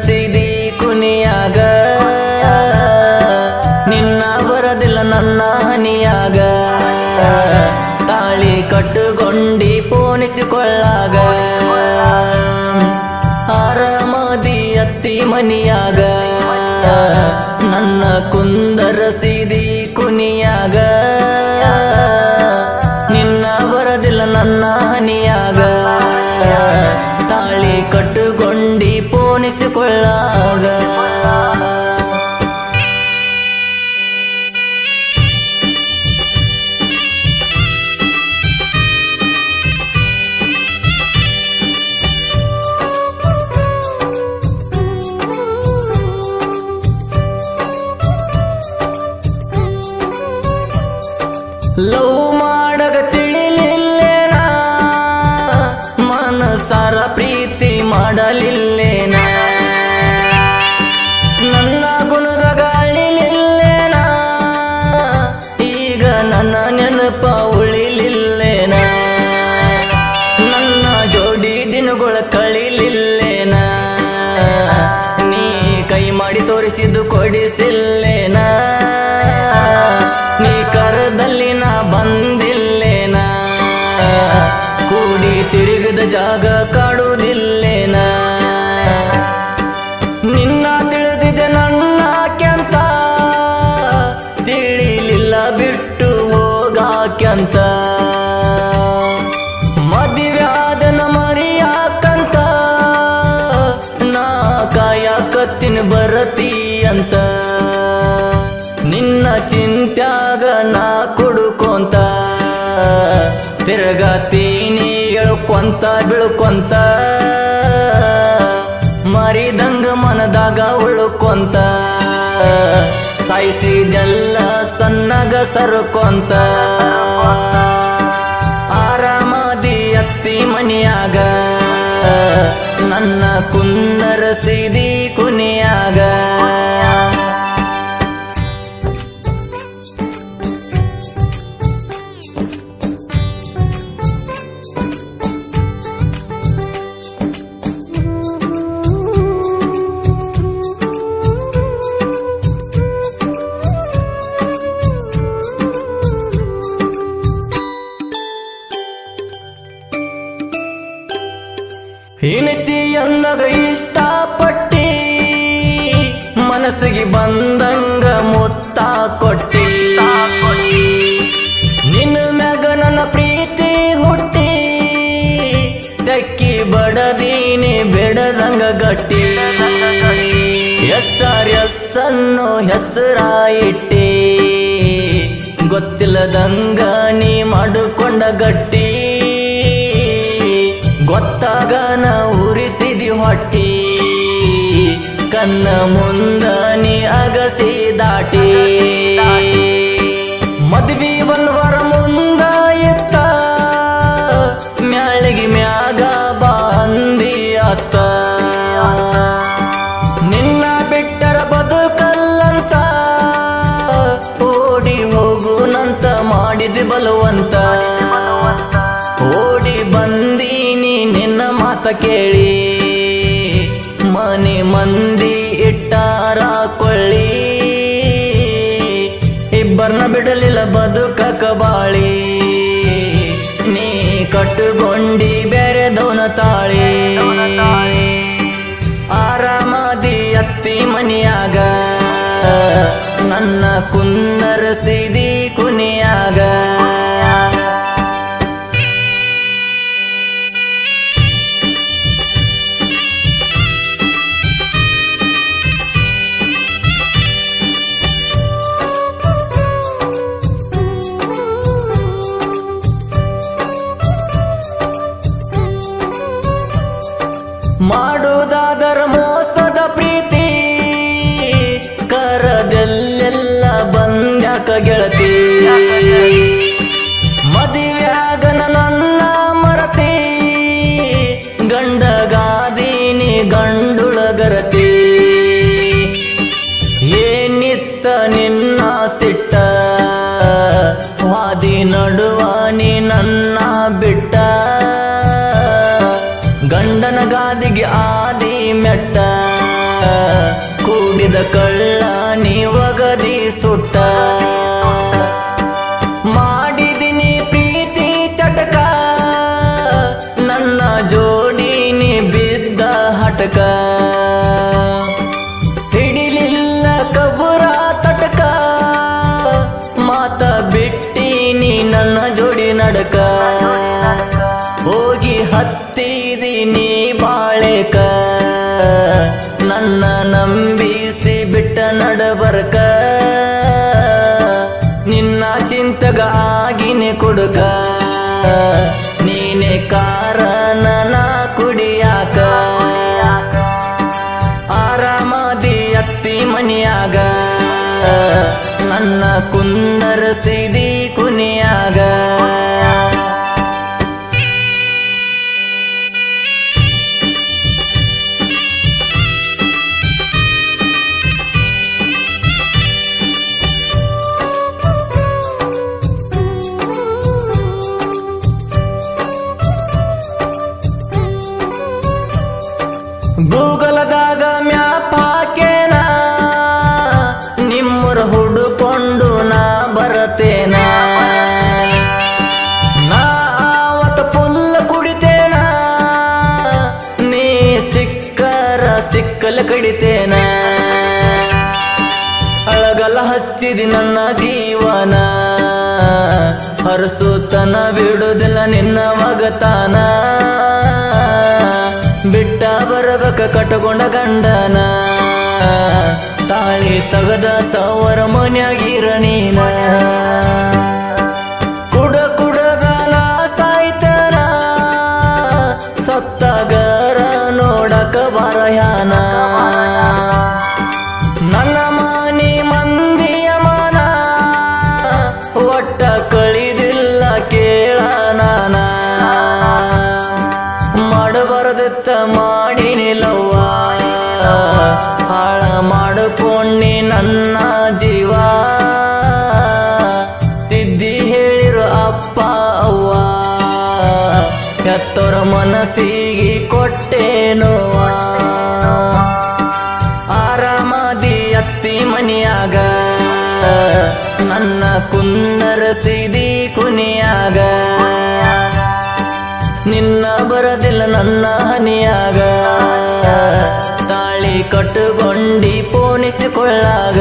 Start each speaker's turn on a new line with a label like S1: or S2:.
S1: ಕುಂದರಸಿದಿ ಕುನಿಯಾಗ ನಿನ್ನ ಬರದಿಲ್ಲ ನನ್ನ ಹನಿಯಾಗ ತಾಳಿ ಕಟ್ಟುಕೊಂಡಿ ಪೋಣಿಸಿಕೊಳ್ಳಾಗ ಆರಾಮದಿ ಅತ್ತಿ ಮನಿಯಾಗ ನನ್ನ ಕುಂದರಸಿದಿ ಕುನಿಯಾಗ ನಿನ್ನ ಬರದಿಲ್ಲ ನನ್ನ ಹನಿಯಾಗ ತಾಳಿ ಕಟ್ಟುಕೊಂಡಿ ಪೋಣಿಸಿಕೊಳ್ಳಾಗ ಲವ್ ಮಾಡಗ ತಿಳಿಲಿಲ್ಲೇನ ಮನಸಾರ ಪ್ರೀತಿ ಮಾಡಲಿಲ್ಲೇನ ನನ್ನ ಗುಣದಾಗ ಅಳಿಲಿಲ್ಲೇನ ಈಗ ನನ್ನ ನೆನಪ ಉಳಿಲಿಲ್ಲೇನ ನನ್ನ ಜೋಡಿ ದಿನಗಳ ಕಳಿಲಿಲ್ಲೇನ ನೀ ಕೈ ಮಾಡಿ ತೋರಿಸಿದ್ದು ಕೊಡಿಸಿಲ್ಲೇನ ನೀ ಕರದಲ್ಲಿ ನಾ ಬಂದಿಲ್ಲೇನ ಕೂಡಿ ತಿರುಗಿದ ಜಾಗ ಕಾಡುವುದಿಲ್ಲೇನ ನಿನ್ನ ತಿಳಿದಿದೆ ನನ್ನ ಕ್ಯಂತ ತಿಳಿಲಿಲ್ಲ ಬಿಟ್ಟು ಹೋಗಾಕ್ಯಂತ ಮದುವ್ಯಾದನ ಮರಿಯಾಕಂತ ನಾ ಕಾಯಕತ್ತಿನ ಬರತಿ ಅಂತ ನಿನ್ನ ಚಿಂತ್ಯಾಗ ನಾ ಕುಡುಕೊಂತ ತಿರುಗತೀನಿ ಎಳ್ಕೊಂತ ಬೀಳ್ಕೊಂತ ಮರಿದಂಗ ಮನದಾಗ ಉಳ್ಕೊಂತ ಸಾಯಿಸಿದೆಲ್ಲ ಸಣ್ಣಗ ಸರ್ಕೊಂತ ಆರಾಮದಿ ಅತ್ತಿ ಮನಿಯಾಗ ನನ್ನ ಕುಂದರಸಿದಿ ಕುನಿಯಾಗ ಹಿಣಚಿ ಅಂದಾಗ ಇಷ್ಟಪಟ್ಟಿ ಮನಸ್ಸಿಗೆ ಬಂದಂಗ ಮುತ್ತ ಕೊಟ್ಟಿ ನಿನ್ನ ಮ್ಯಾಗ ನನ್ನ ಪ್ರೀತಿ ಹುಟ್ಟಿ ತೆಕ್ಕಿ ಬಡದೀನಿ ಬೆಡದಂಗ ಗಟ್ಟಿ ಎಸ್ಸನ್ನು ಹೆಸರಾಯಿಟ್ಟಿ ಗೊತ್ತಿಲ್ಲದಂಗ ನೀ ಮಾಡಿಕೊಂಡ ಗಟ್ಟಿ ಗೊತ್ತಾಗ ನಾ ಉರಿಸಿದಿ ಹೊಟ್ಟಿ ಕಣ್ಣ ಮುಂದ ನೀ ಅಗಸಿ ದಾಟಿ ಮದ್ವಿ ಒಂದ್ವರ ಮುಂದ ಇತ್ತ ಮ್ಯಾಳಿಗೆ ಮ್ಯಾಗ ಬಾಂದಿ ಅತ್ತ ನಿನ್ನ ಬಿಟ್ಟರ ಬದುಕಲ್ಲಂತ ಓಡಿ ಹೋಗುನಂತ ಮಾಡಿದ ಬಲವಂತ ಓಡಿ ಬಂದೀನಿ ನಿನ್ನ ಮಾತ ಕೇಳಿ ಮನೆ ಮಂದಿ ಇಟ್ಟಾರ ಕೊಳ್ಳಿ ಇಬ್ಬರನ್ನ ಬಿಡಲಿಲ್ಲ ಬದುಕಕ ಬಾಳಿ ನೀ ಕಟ್ಟುಕೊಂಡಿ ಬೇರೆದವನ ತಾಳಿ ಆರಾಮದಿ ಅತ್ತಿ ಮನಿಯಾಗ ನನ್ನ ಕುಂದರಸಿದಿ ಕುನಿಯಾಗ ಮಾಡುವುದಾದರ ಮೋಸದ ಪ್ರೀತಿ ಕರದೆಲ್ಲೆಲ್ಲ ಬಂದ್ಯಾಕ ಗೆಳತಿ ಮದುವೆಯಾಗನ ನನ್ನ ಮರತಿ ಗಂಡಗಾದೀನಿ ಗಂಡುಳಗರತಿ ಏನಿತ್ತ ನಿನ್ನ ಸಿಟ್ಟ ವಾದಿ ನಡುವ ನೀ ನನ್ನ ಬಿಟ್ಟ ಗಂಡನ ಗಾದಿಗೆ ಆದಿ ಮೆಟ್ಟ ಮಾಡಿದ ಕಳ್ಳ ನೀವಗದಿ ಸುಟ್ಟ ಮಾಡಿದಿನಿ ಪ್ರೀತಿ ಚಟಕ ನನ್ನ ಜೋಡಿ ನೀ ಬಿದ್ದ ಹಟಕ ಹಿಡಿಲಿಲ್ಲ ಕಬುರ ತಟಕ ಮಾತ ಬಿಟ್ಟಿನಿ ನನ್ನ ಜೋಡಿ ನಡಕ ಹೋಗಿ ಹತ್ತಿದಿನಿ ಬಾಳೆಕ ನನ್ನ ನಂಬಿಸಿ ಬಿಟ್ಟ ನಡಬರ್ಕ ನಿನ್ನ ಚಿಂತಗ ಆಗಿನಿ ಕುಡುಕ ನೀನೆ ಕಾರಣ ನಾ ಕುಡಿಯಾಕ ಆರಾಮದಿ ಅತ್ತಿ ಮನಿಯಾಗ ನನ್ನ ಕುಂದರಸಿದಿ ಕುನಿಯಾಗ ಗೂಗಲದಾಗ ಮ್ಯಾಪ್ ಹಾಕೇನ ನಿಮ್ಮೂರ ಹುಡುಕೊಂಡು ನಾ ಬರತೇನ ನಾ ಅವತ್ತ ಪುಲ್ಲ ಕುಡಿತೇನ ನೀ ಸಿಕ್ಕರ ಸಿಕ್ಕಲ ಕಡಿತೇನ ಅಳಗಲ ಹಚ್ಚಿದಿ ನನ್ನ ಜೀವನ ಹರಸುತನ ಬಿಡುದಿಲ್ಲ ನಿನ್ನ ಮಗತಾನ ಬಿಟ್ಟ ಬರಬೇಕ ಕಟ್ಟಕೊಂಡ ಗಂಡನ ತಾಳಿ ತಗದ ತವರ ಮನ್ಯಾಗಿರ ನೀನ ಕುಡದ ನಾ ಸಾಯ್ತನ ಸತ್ತಗರ ನೋಡಕ ಬರಯಾನ ನನ್ನ ಮನಿ ಮಂದಿಯ ಮನ ಒಟ್ಟ ಕಳಿದಿಲ್ಲ ಕೇಳ ನಾನ ಮಾಡಬಾರದತ್ತ ಮಾಡಿನಿಲ್ಲವ್ವ ಹಾಳ ಮಾಡಿಕೊಂಡಿ ನನ್ನ ಜೀವ ತಿದ್ದಿ ಹೇಳಿರು ಅಪ್ಪ ಅವ್ವ ಹೆತ್ತೋರ ಮನಸ್ಸಿಗೆ ಕೊಟ್ಟೇನೋ ಆರಾಮದಿ ಅತ್ತಿ ಮನಿಯಾಗ ನನ್ನ ಕುಂದರಸಿದಿ ಕುನಿಯಾಗ ನಿನ್ನ ಬರದಿಲ್ಲ ನನ್ನ ಹನಿಯಾಗ ತಾಳಿ ಕಟ್ಟುಕೊಂಡಿ ಪೋಣಿಸಿಕೊಳ್ಳಾಗ